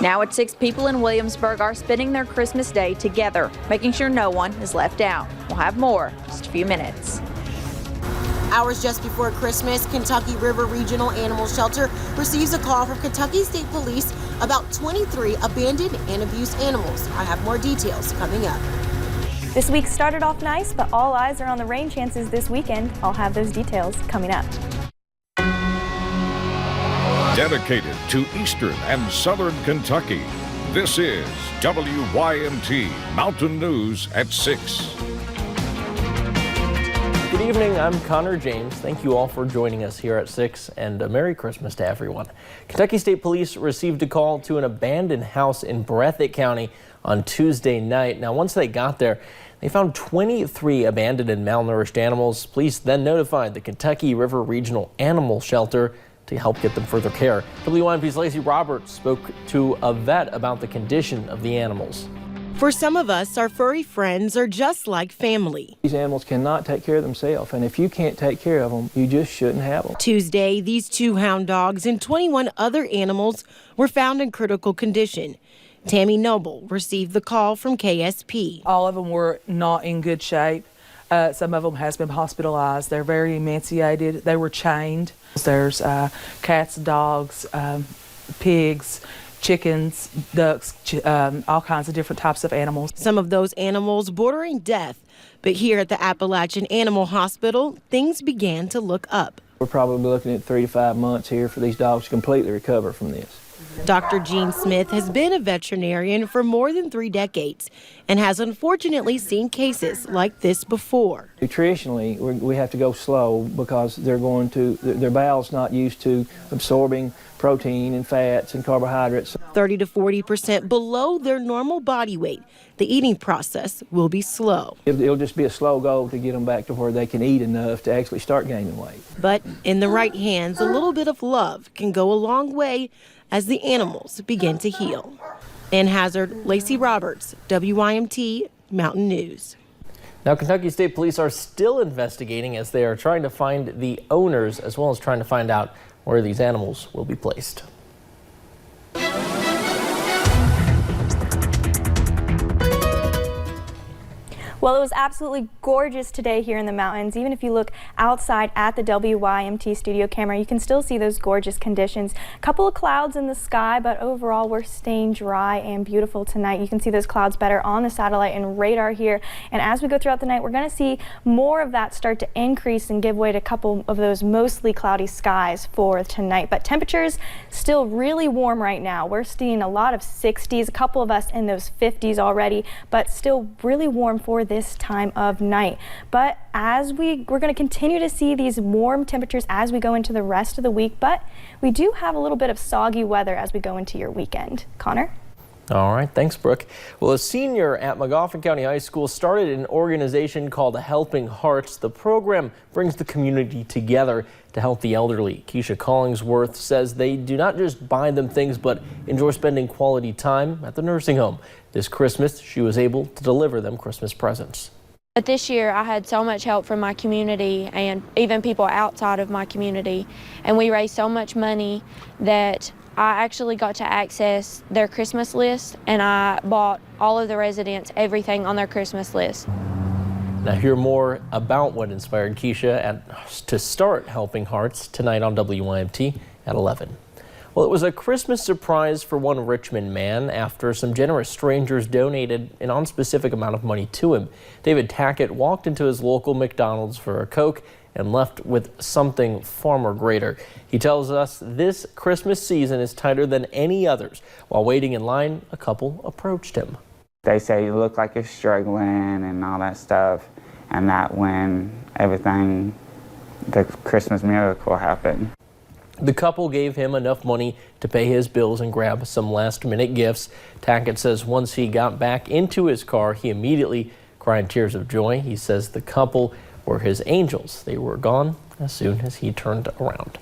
Now at 6, people in Williamsburg are spending their Christmas day together, making sure no one is left out. We'll have more in just a few minutes. Hours just before Christmas, Kentucky River Regional Animal Shelter receives a call from Kentucky State Police about 23 abandoned and abused animals. I have more details coming up. This week started off nice, but all eyes are on the rain chances this weekend. I'll have those details coming up. Dedicated to Eastern and Southern Kentucky, this is WYMT Mountain News at 6. Good evening, I'm Connor James. Thank you all for joining us here at 6, and a Merry Christmas to everyone. Kentucky State Police received a call to an abandoned house in Breathitt County on Tuesday night. Now, once they got there, they found 23 abandoned and malnourished animals. Police then notified the Kentucky River Regional Animal Shelter to help get them further care. WYMT's Lacey Roberts spoke to a vet about the condition of the animals. For some of us, our furry friends are just like family. These animals cannot take care of themselves, and if you can't take care of them, you just shouldn't have them. Tuesday, these 2 hound dogs and 21 other animals were found in critical condition. Tammy Noble received the call from KSP. All of them were not in good shape. Some of them has been hospitalized. They're very emaciated. They were chained. There's cats, dogs, pigs, chickens, ducks, all kinds of different types of animals. Some of those animals bordering death. But here at the Appalachian Animal Hospital, things began to look up. We're probably looking at 3 to 5 months here for these dogs to completely recover from this. Dr. Gene Smith has been a veterinarian for more than 3 decades and has unfortunately seen cases like this before. Nutritionally, we have to go slow because their bowels not used to absorbing protein and fats and carbohydrates. 30 to 40% below their normal body weight. The eating process will be slow. It'll just be a slow go to get them back to where they can eat enough to actually start gaining weight. But in the right hands, a little bit of love can go a long way as the animals begin to heal. Ann Hazard, Lacey Roberts, WYMT Mountain News. Now, Kentucky State Police are still investigating as they are trying to find the owners as well as trying to find out where these animals will be placed. Well, it was absolutely gorgeous today here in the mountains. Even if you look outside at the WYMT studio camera, you can still see those gorgeous conditions. A couple of clouds in the sky, but overall we're staying dry and beautiful tonight. You can see those clouds better on the satellite and radar here. And as we go throughout the night, we're going to see more of that start to increase and give way to a couple of those mostly cloudy skies for tonight. But temperatures still really warm right now. We're seeing a lot of 60s, a couple of us in those 50s already, but still really warm for this time of night. But as we're going to continue to see these warm temperatures as we go into the rest of the week, but we do have a little bit of soggy weather as we go into your weekend. Connor? All right, thanks, Brooke. Well, a senior at Magoffin County High School started an organization called Helping Hearts. The program brings the community together to help the elderly. Keisha Collingsworth says they do not just buy them things, but enjoy spending quality time at the nursing home. This Christmas, she was able to deliver them Christmas presents. But this year, I had so much help from my community and even people outside of my community. And we raised so much money that I actually got to access their Christmas list, and I bought all of the residents everything on their Christmas list. Now hear more about what inspired Keisha to start Helping Hearts tonight on WYMT at 11. Well, it was a Christmas surprise for one Richmond man after some generous strangers donated an unspecific amount of money to him. David Tackett walked into his local McDonald's for a Coke and left with something far more greater. He tells us this Christmas season is tighter than any others. While waiting in line, a couple approached him. They say you look like you're struggling and all that stuff, and that when everything, the Christmas miracle happened. The couple gave him enough money to pay his bills and grab some last-minute gifts. Tackett says once he got back into his car, he immediately cried tears of joy. He says the couple were his angels. They were gone as soon as he turned around.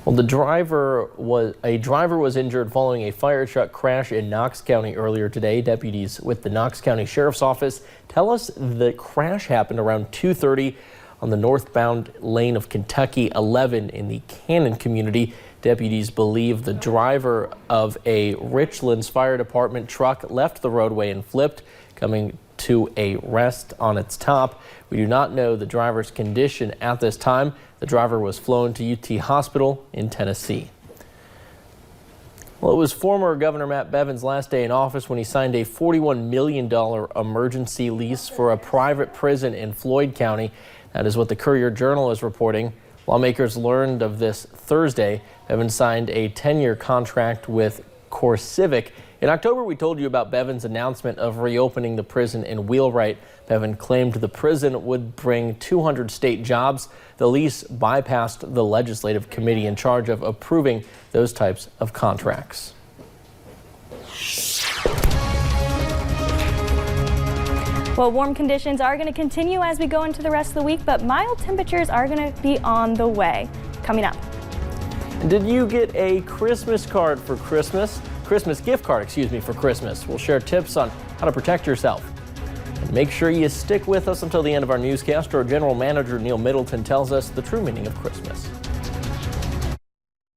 Well, a driver was injured following a fire truck crash in Knox County earlier today. Deputies with the Knox County Sheriff's Office tell us the crash happened around 2:30 on the northbound lane of Kentucky 11 in the Cannon community. Deputies believe the driver of a Richlands Fire Department truck left the roadway and flipped, coming to a rest on its top. We do not know the driver's condition at this time. The driver was flown to UT Hospital in Tennessee. Well, it was former Governor Matt Bevin's last day in office when he signed a $41 million emergency lease for a private prison in Floyd County. That is what the Courier-Journal is reporting. Lawmakers learned of this Thursday. Bevin signed a 10-year contract with CoreCivic. In October, we told you about Bevin's announcement of reopening the prison in Wheelwright. Bevin claimed the prison would bring 200 state jobs. The lease bypassed the legislative committee in charge of approving those types of contracts. Well, warm conditions are going to continue as we go into the rest of the week, but mild temperatures are going to be on the way. Coming up. Did you get a Christmas card for Christmas? Christmas gift card, for Christmas. We'll share tips on how to protect yourself. And make sure you stick with us until the end of our newscast. Our General Manager Neil Middleton tells us the true meaning of Christmas.